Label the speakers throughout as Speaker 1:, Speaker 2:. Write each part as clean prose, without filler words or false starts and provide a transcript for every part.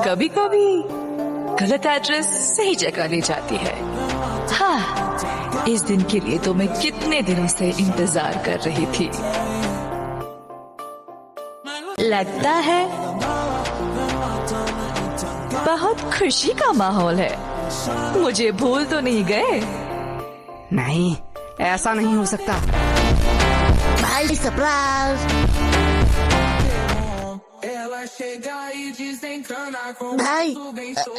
Speaker 1: कभी कभी गलत एड्रेस सही जगह ले जाती है। हाँ, इस दिन के लिए तो मैं कितने दिनों से इंतजार कर रही थी। लगता है बहुत खुशी का माहौल है। मुझे भूल तो नहीं गए?
Speaker 2: नहीं, ऐसा नहीं हो सकता।
Speaker 3: भाई सरप्राइज। भाई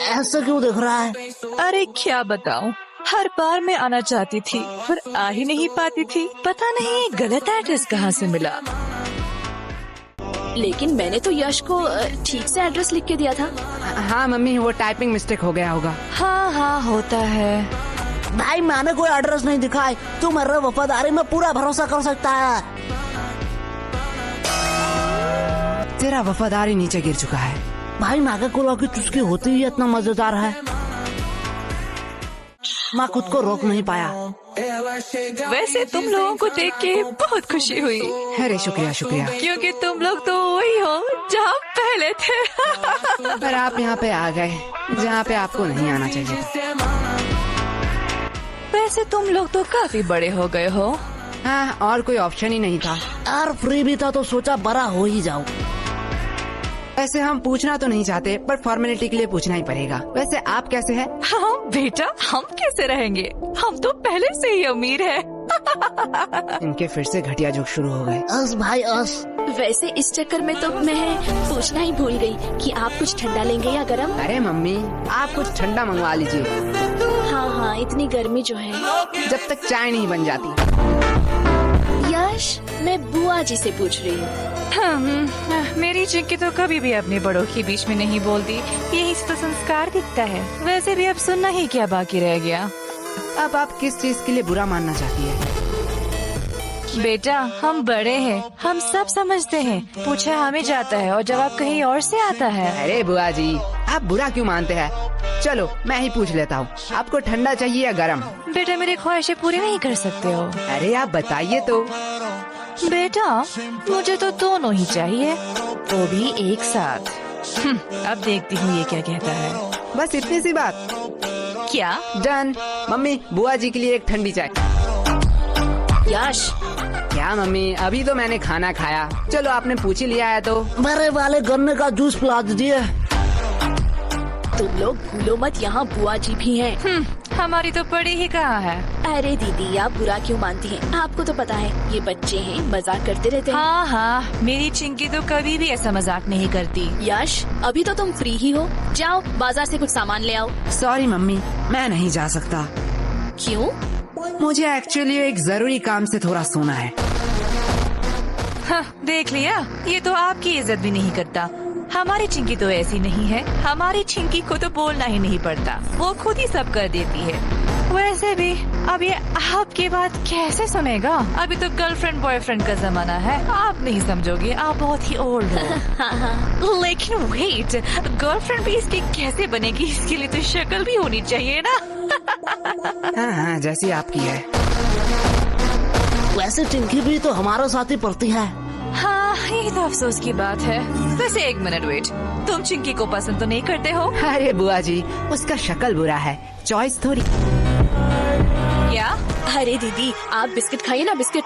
Speaker 3: ऐसा क्यों देख रहा है?
Speaker 1: अरे क्या बताऊं, हर बार मैं आना चाहती थी पर आ ही नहीं पाती थी। पता नहीं गलत एड्रेस कहाँ से मिला।
Speaker 4: लेकिन मैंने तो यश को ठीक से एड्रेस लिख के दिया था।
Speaker 2: हाँ मम्मी, वो टाइपिंग मिस्टेक हो गया होगा।
Speaker 1: हाँ हाँ, होता है।
Speaker 3: भाई मैंने कोई एड्रेस नहीं दिखाई, तू मेरे वफादारी में पूरा भरोसा कर सकता है।
Speaker 2: तेरा वफादारी नीचे गिर चुका है।
Speaker 3: भाई नागा कोला की चुस्की होती ही इतना मजेदार है, मैं खुद को रोक नहीं पाया।
Speaker 1: वैसे तुम लोगों को देख के बहुत खुशी हुई।
Speaker 2: अरे शुक्रिया शुक्रिया।
Speaker 1: क्योंकि तुम लोग तो वही हो जहाँ पहले थे।
Speaker 2: पर आप यहाँ पे आ गए जहाँ पे आपको नहीं आना चाहिए।
Speaker 1: वैसे तुम लोग तो काफी बड़े हो गए हो।
Speaker 2: हाँ, और कोई ऑप्शन ही नहीं था।
Speaker 3: यार फ्री भी था तो सोचा बड़ा हो ही जाऊं।
Speaker 2: वैसे हम पूछना तो नहीं चाहते, पर फॉर्मेलिटी के लिए पूछना ही पड़ेगा। वैसे आप कैसे हैं?
Speaker 1: हाँ बेटा, हम कैसे रहेंगे, हम तो पहले से ही अमीर हैं।
Speaker 2: इनके फिर से घटिया जोक शुरू हो गए।
Speaker 3: अस भाई अस।
Speaker 4: वैसे इस चक्कर में तो मैं पूछना ही भूल गई कि आप कुछ ठंडा लेंगे या गरम।
Speaker 2: अरे मम्मी, आप कुछ ठंडा मंगवा लीजिए।
Speaker 4: हाँ हाँ, इतनी गर्मी जो है।
Speaker 2: जब तक चाय नहीं बन जाती।
Speaker 4: यश, मैं बुआ जी से पूछ रही हूँ।
Speaker 1: मेरी चिंकी तो कभी भी अपने बड़ों के बीच में नहीं बोलती, यही तो संस्कार दिखता है। वैसे भी अब सुनना ही क्या बाकी रह गया।
Speaker 2: अब आप किस चीज के लिए बुरा मानना चाहती है?
Speaker 1: बेटा, हम बड़े हैं, हम सब समझते हैं। पूछा हमें जाता है और जवाब कहीं और से आता है।
Speaker 2: अरे बुआ जी, आप बुरा क्यों मानते हैं? चलो मैं ही पूछ लेता हूँ, आपको ठंडा चाहिए या गरम?
Speaker 1: बेटा, मेरी ख्वाहिशें पूरी नहीं कर सकते हो।
Speaker 2: अरे आप बताइए तो।
Speaker 1: बेटा, मुझे तो दोनों ही चाहिए, वो भी एक साथ। अब देखती हूँ ये क्या कहता है।
Speaker 2: बस इतनी सी बात?
Speaker 1: क्या?
Speaker 2: डन। मम्मी, बुआ जी के लिए एक ठंडी चाय।
Speaker 4: यश,
Speaker 2: क्या मम्मी, अभी तो मैंने खाना खाया। चलो आपने पूछ ही लिया है तो।
Speaker 3: मेरे वाले गन्ने का जूस पिला दीजिए।
Speaker 4: तुम लोग भूलो मत, यहाँ बुआ जी भी हैं।
Speaker 1: हमारी तो पड़ी ही कहाँ है।
Speaker 4: अरे दीदी, आप बुरा क्यों मानती हैं? आपको तो पता है ये बच्चे हैं, मजाक करते रहते हैं।
Speaker 1: हाँ हाँ, मेरी चिंकी तो कभी भी ऐसा मजाक नहीं करती।
Speaker 4: यश, अभी तो तुम फ्री ही हो, जाओ बाजार से कुछ सामान ले आओ।
Speaker 2: सॉरी मम्मी, मैं नहीं जा सकता।
Speaker 4: क्यों?
Speaker 2: मुझे एक्चुअली एक जरूरी काम से थोड़ा सोना है।
Speaker 1: हाँ, देख लिया, ये तो आपकी इज्जत भी नहीं करता। हमारी चिंकी तो ऐसी नहीं है, हमारी चिंकी को तो बोलना ही नहीं पड़ता, वो खुद ही सब कर देती है। वैसे भी अब ये आपकी बात कैसे सुनेगा? अभी तो गर्लफ्रेंड बॉयफ्रेंड का जमाना है, आप नहीं समझोगे, आप बहुत ही ओल्ड हो। लेकिन वेट, गर्लफ्रेंड भी इसकी कैसे बनेगी? इसके लिए तो शक्ल भी होनी चाहिए ना।
Speaker 2: हाँ हाँ, जैसी आपकी है।
Speaker 3: वैसे चिंकी भी तो हमारे साथ ही पढ़ती है।
Speaker 1: हाँ, ये तो अफसोस की बात है। वैसे एक मिनट वेट, तुम चिंकी को पसंद तो नहीं करते हो?
Speaker 2: अरे बुआ जी, उसका शक्ल बुरा है, चॉइस थोड़ी।
Speaker 1: क्या?
Speaker 4: अरे दीदी, आप बिस्किट खाइए ना, बिस्किट।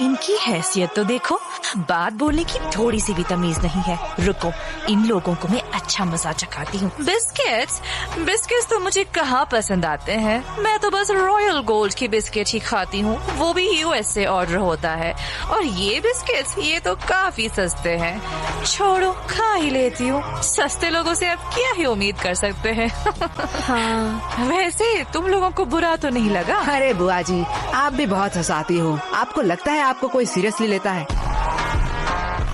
Speaker 1: इनकी हैसियत तो देखो, बात बोलने की थोड़ी सी भी तमीज नहीं है। रुको, इन लोगों को मैं अच्छा मजा चखाती हूँ। बिस्किट्स? बिस्किट्स तो मुझे कहाँ पसंद आते हैं, मैं तो बस रॉयल गोल्ड की बिस्किट ही खाती हूँ, वो भी यूएस से ऑर्डर होता है। और ये बिस्किट्स, ये तो काफी सस्ते हैं। छोड़ो, खा ही लेती हूँ, सस्ते लोगों से अब क्या ही उम्मीद कर सकते हैं।
Speaker 4: हाँ।
Speaker 1: वैसे तुम लोगों को बुरा तो नहीं लगा?
Speaker 2: अरे बुआ जी, आप भी बहुत हंसाती हो। आपको लगता है आपको कोई सीरियसली लेता है?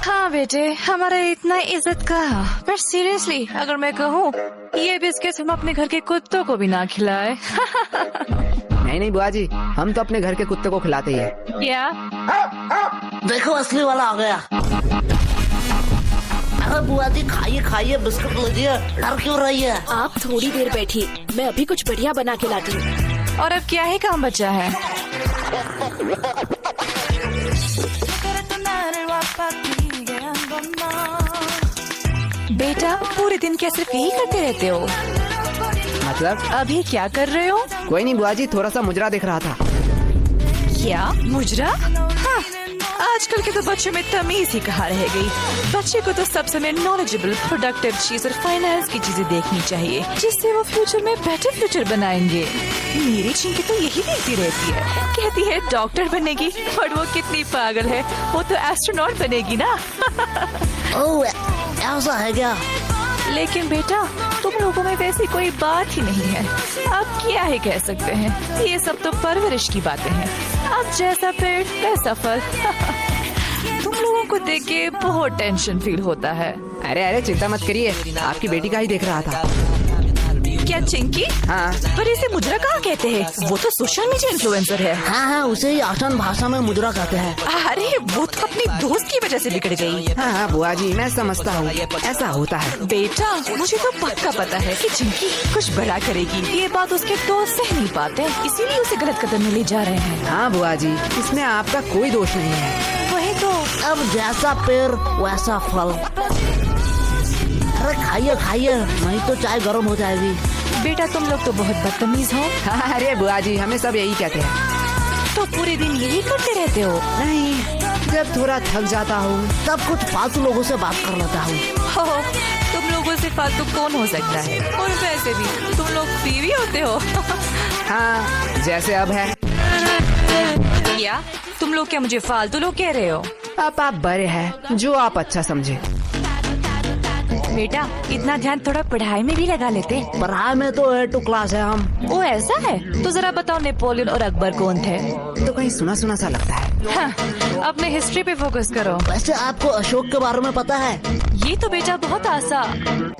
Speaker 1: हाँ बेटे, हमारा इतना इज्जत का, पर सीरियसली अगर मैं कहूँ, ये बिस्किट हम अपने घर के कुत्तों को भी ना खिलाए।
Speaker 2: नहीं नहीं बुआ जी, हम तो अपने घर के कुत्ते को खिलाते ही है।
Speaker 1: क्या?
Speaker 3: देखो असली वाला आ गया। अरे बुआ जी, खाइए खाइए, बिस्कुट लीजिए, डर क्यों रही है?
Speaker 4: आप थोड़ी देर बैठिए, मैं अभी कुछ बढ़िया बना के लाती हूँ।
Speaker 1: और अब क्या ही काम बचा है? बेटा पूरे दिन क्या सिर्फ यही करते रहते हो?
Speaker 2: मतलब
Speaker 1: अभी क्या कर रहे हो?
Speaker 2: कोई नहीं बुआ जी, थोड़ा सा मुजरा देख रहा था।
Speaker 1: क्या मुजरा? हाँ, आजकल के तो बच्चों में तमीज ही कहाँ रह गई। बच्चे को तो सब समय नॉलेजेबल, प्रोडक्टिव चीज और फाइनेंस की चीजें देखनी चाहिए, जिससे वो फ्यूचर में बेटर फ्यूचर बनाएंगे। मेरी चिंकी तो यही देखती रहती है, कहती है डॉक्टर बनेगी, और वो कितनी पागल है, वो तो एस्ट्रोनॉट बनेगी ना।
Speaker 3: ओह, ऐसा है क्या?
Speaker 1: लेकिन बेटा तुम लोगों में वैसी कोई बात ही नहीं है। अब क्या ही कह सकते हैं, ये सब तो परवरिश की बातें हैं। अब जैसा पेड़ वैसा फल। तुम लोगों को देख के बहुत टेंशन फील होता है।
Speaker 2: अरे अरे चिंता मत करिए, आपकी बेटी का ही देख रहा था।
Speaker 1: क्या चिंकी?
Speaker 2: हाँ।
Speaker 1: पर इसे मुजरा कहाँ कहते हैं? वो तो सोशल मीडिया इन्फ्लुएंसर है।
Speaker 3: हाँ हाँ, उसे ही आसान भाषा में मुजरा कहते हैं।
Speaker 1: अरे वो तो अपनी दोस्त की वजह से बिगड़ गई।
Speaker 2: हाँ हाँ बुआ जी, मैं समझता हूँ, ऐसा होता है।
Speaker 1: बेटा मुझे तो पक्का पता है कि चिंकी कुछ बड़ा करेगी। ये बात उसके दोस्त सह नहीं पाते, इसीलिए उसे गलत कदम में ले जा रहे हैं।
Speaker 2: हाँ बुआ जी, इसमें आपका कोई दोष नहीं है।
Speaker 1: वही तो।
Speaker 3: अब जैसा पेड़ वैसा फल। अरे खाइए खाइए, नहीं तो चाय गर्म हो जाएगी।
Speaker 1: बेटा तुम लोग तो बहुत बदतमीज हो।
Speaker 2: हाँ, अरे बुआ जी, हमें सब यही कहते हैं।
Speaker 1: तो पूरे दिन यही करते रहते हो?
Speaker 2: नहीं, जब थोड़ा थक जाता हूँ
Speaker 3: तब कुछ फालतू लोगों से बात कर लेता हूँ।
Speaker 1: हो, तुम लोगों से फालतू कौन हो सकता है? और वैसे भी तुम लोग बीवी होते हो।
Speaker 2: हाँ, जैसे अब है।
Speaker 1: क्या तुम लोग क्या मुझे फालतू लोग कह रहे हो?
Speaker 2: अब आप बड़े हैं, जो आप अच्छा समझे।
Speaker 1: बेटा इतना ध्यान थोड़ा पढ़ाई में भी लगा लेते।
Speaker 3: पढ़ाई में तो A2 क्लास है हम।
Speaker 1: वो ऐसा है? तो जरा बताओ नेपोलियन और अकबर कौन थे?
Speaker 2: तो कहीं सुना सुना सा लगता है।
Speaker 1: हाँ, अपने हिस्ट्री पे फोकस करो।
Speaker 3: वैसे आपको अशोक के बारे में पता है?
Speaker 1: ये तो बेटा बहुत आसान।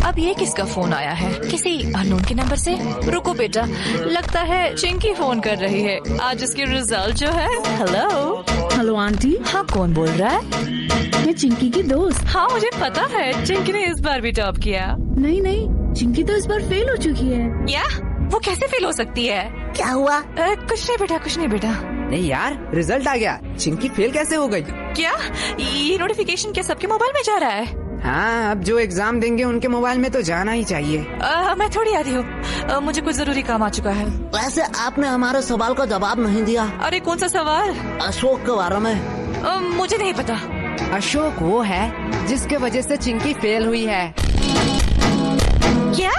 Speaker 1: अब ये किसका फोन आया है? किसी अननोन के नंबर से? रुको बेटा, लगता है चिंकी फोन कर रही है। आज इसके रिजल्ट जो है। हेलो।
Speaker 5: हेलो आंटी,
Speaker 1: हाँ कौन बोल रहा है?
Speaker 5: मैं चिंकी की दोस्त।
Speaker 1: हाँ मुझे पता है, चिंकी ने इस बार भी टॉप किया।
Speaker 5: नहीं नहीं, चिंकी तो इस बार फेल हो चुकी है।
Speaker 1: क्या? वो कैसे फेल हो सकती है?
Speaker 3: क्या हुआ?
Speaker 1: कुछ नहीं बेटा, कुछ नहीं बेटा।
Speaker 2: नहीं यार, रिजल्ट आ गया, चिंकी फेल कैसे हो गई?
Speaker 1: क्या ये नोटिफिकेशन क्या सबके मोबाइल में जा रहा है?
Speaker 2: हाँ, अब जो एग्जाम देंगे उनके मोबाइल में तो जाना ही चाहिए।
Speaker 1: मैं थोड़ी आ रही हूँ, मुझे कुछ जरूरी काम आ चुका है।
Speaker 3: वैसे आपने हमारे सवाल का जवाब नहीं दिया।
Speaker 1: अरे कौन सा सवाल?
Speaker 3: अशोक के बारे में।
Speaker 1: मुझे नहीं पता।
Speaker 2: अशोक वो है जिसके वजह से चिंकी फेल हुई है।
Speaker 1: क्या?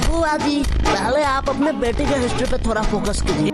Speaker 3: बुआ जी, पहले आप अपने बेटे के हिस्ट्री पे थोड़ा फोकस कीजिए।